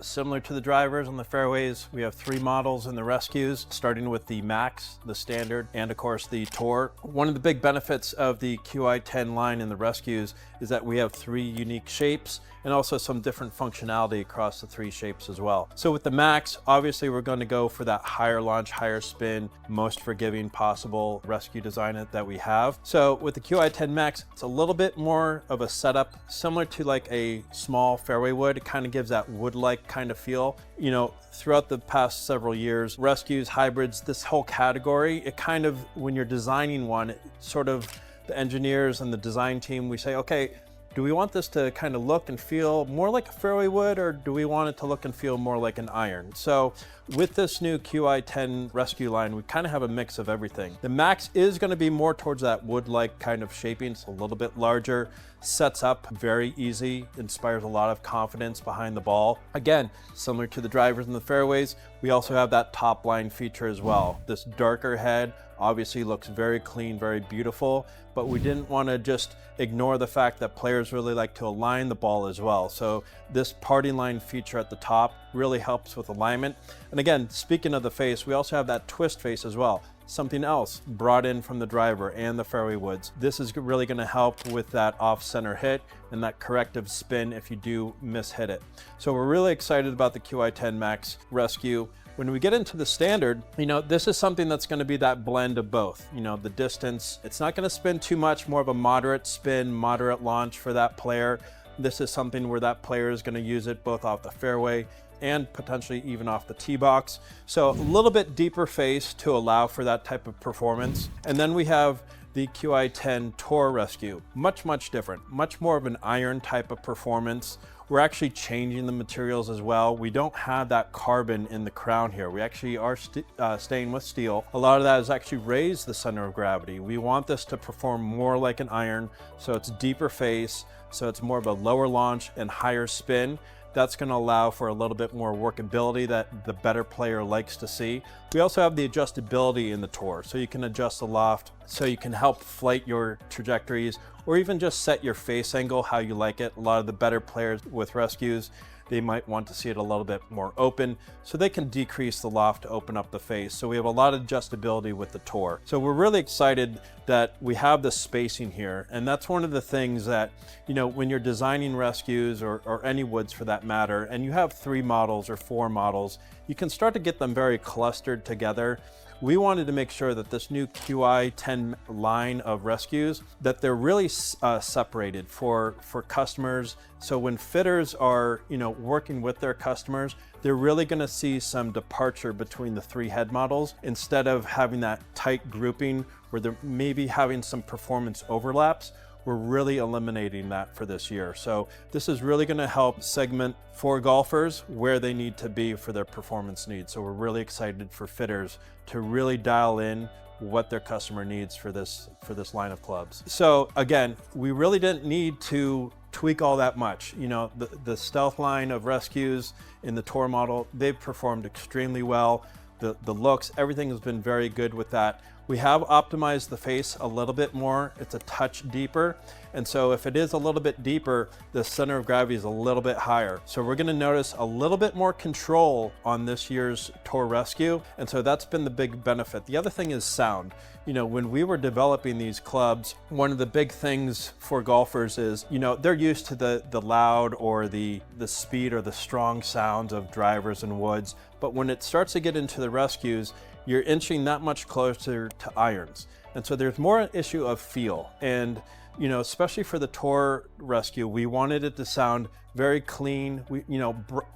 Similar to the drivers on the fairways, we have 3 models in the rescues, starting with the Max, the Standard, and of course the Tour. One of the big benefits of the Qi10 line in the rescues is that we have 3 unique shapes and also some different functionality across the 3 shapes as well. So with the Max, obviously we're going to go for that higher launch, higher spin, most forgiving possible rescue design that we have. So with the Qi10 Max, it's a little bit more of a setup similar to like a small fairway wood. It kind of gives that wood-like kind of feel. You know, throughout the past several years, rescues, hybrids, this whole category, it kind of, when you're designing one, it sort of, the engineers and the design team, we say, okay, do we want this to kind of look and feel more like a fairway wood, or do we want it to look and feel more like an iron? So with this new Qi10 rescue line, we kind of have a mix of everything. The Max is going to be more towards that wood-like kind of shaping. It's a little bit larger, sets up very easy, inspires a lot of confidence behind the ball. Again, similar to the drivers and the fairways, we also have that top line feature as well. This darker head obviously looks very clean, very beautiful, but we didn't want to just ignore the fact that players really like to align the ball as well. So this party line feature at the top really helps with alignment. And again, speaking of the face, we also have that twist face as well. Something else brought in from the driver and the fairway woods. This is really going to help with that off-center hit and that corrective spin if you do miss-hit it. So we're really excited about the Qi10 Max rescue. When we get into the Standard, you know, this is something that's going to be that blend of both. You know, the distance, it's not going to spin too much, more of a moderate spin, moderate launch for that player. This is something where that player is going to use it both off the fairway and potentially even off the tee box. So a little bit deeper face to allow for that type of performance. And then we have the Qi10 Tour Rescue. Much different, much more of an iron type of performance. We're actually changing the materials as well. We don't have that carbon in the crown here. We actually are staying with steel. A lot of that has actually raised the center of gravity. We want this to perform more like an iron, so it's deeper face, so it's more of a lower launch and higher spin. That's going to allow for a little bit more workability that the better player likes to see. We also have the adjustability in the Tour, so you can adjust the loft, so you can help flight your trajectories, or even just set your face angle how you like it. A lot of the better players with rescues, they might want to see it a little bit more open, so they can decrease the loft to open up the face. So we have a lot of adjustability with the Tour. So we're really excited that we have the spacing here, and that's one of the things that, you know, when you're designing rescues or any woods for that matter, and you have 3 models or 4 models, you can start to get them very clustered together. We wanted to make sure that this new Qi10 line of rescues, that they're really separated for customers. So when fitters are, you know, working with their customers, they're really going to see some departure between the 3 head models instead of having that tight grouping where they're maybe having some performance overlaps. We're really eliminating that for this year. So this is really going to help segment for golfers where they need to be for their performance needs. So we're really excited for fitters to really dial in what their customer needs for this line of clubs. So again, we really didn't need to tweak all that much. You know, the Stealth line of rescues in the Tour model, they've performed extremely well. The looks, everything has been very good with that. We have optimized the face a little bit more. It's a touch deeper. And so if it is a little bit deeper, the center of gravity is a little bit higher. So we're gonna notice a little bit more control on this year's Tour Rescue. And so that's been the big benefit. The other thing is sound. You know, when we were developing these clubs, one of the big things for golfers is, you know, they're used to the loud or the speed or the strong sounds of drivers and woods. But when it starts to get into the rescues, you're inching that much closer to irons. And so there's more an issue of feel. And, you know, especially for the Tour Rescue, we wanted it to sound very clean,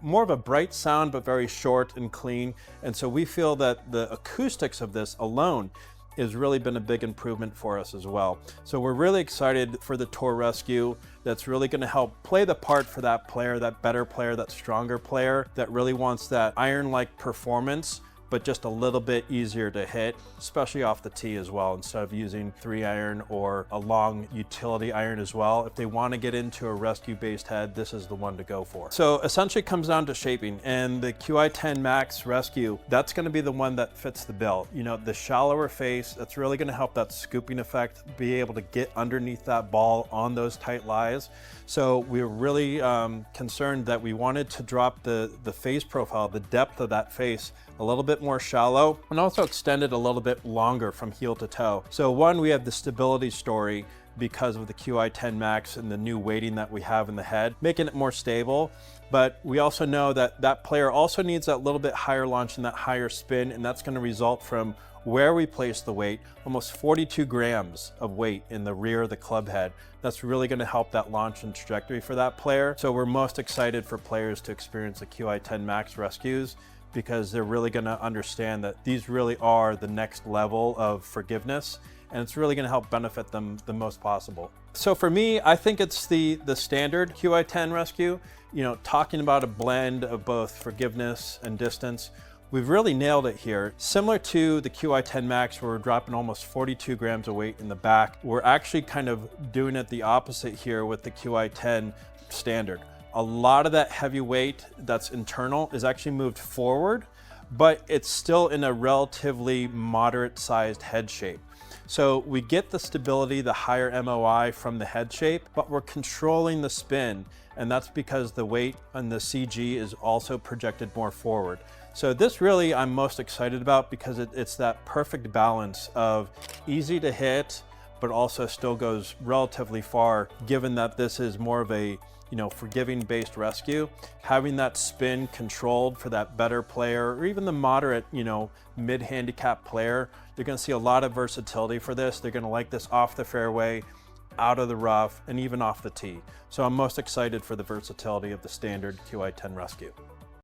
more of a bright sound, but very short and clean. And so we feel that the acoustics of this alone has really been a big improvement for us as well. So we're really excited for the Tour Rescue. That's really going to help play the part for that player, that better player, that stronger player that really wants that iron-like performance, but just a little bit easier to hit, especially off the tee as well, instead of using 3-iron or a long utility iron as well. If they want to get into a rescue-based head, this is the one to go for. So essentially it comes down to shaping, and the Qi10 Max Rescue, that's going to be the one that fits the bill. You know, the shallower face, that's really going to help that scooping effect, be able to get underneath that ball on those tight lies. So we were really concerned that we wanted to drop the face profile, the depth of that face, a little bit more shallow, and also extend it a little bit longer from heel to toe. So one, we have the stability story because of the Qi10 Max and the new weighting that we have in the head, making it more stable. But we also know that that player also needs that little bit higher launch and that higher spin, and that's going to result from where we place the weight, almost 42 grams of weight in the rear of the club head. That's really going to help that launch and trajectory for that player. So we're most excited for players to experience the Qi10 Max Rescues, because they're really going to understand that these really are the next level of forgiveness, and it's really going to help benefit them the most possible. So for me, I think it's the standard Qi10 Rescue. You know, talking about a blend of both forgiveness and distance, we've really nailed it here. Similar to the Qi10 Max, where we're dropping almost 42 grams of weight in the back, we're actually kind of doing it the opposite here with the Qi10 Standard. A lot of that heavy weight that's internal is actually moved forward, but it's still in a relatively moderate sized head shape. So we get the stability, the higher MOI from the head shape, but we're controlling the spin, and that's because the weight on the CG is also projected more forward. So this really I'm most excited about, because it's that perfect balance of easy to hit, but also still goes relatively far, given that this is more of a forgiving based rescue. Having that spin controlled for that better player, or even the moderate, mid handicap player, you're going to see a lot of versatility for this. They're going to like this off the fairway, out of the rough, and even off the tee. So I'm most excited for the versatility of the standard Qi10 Rescue.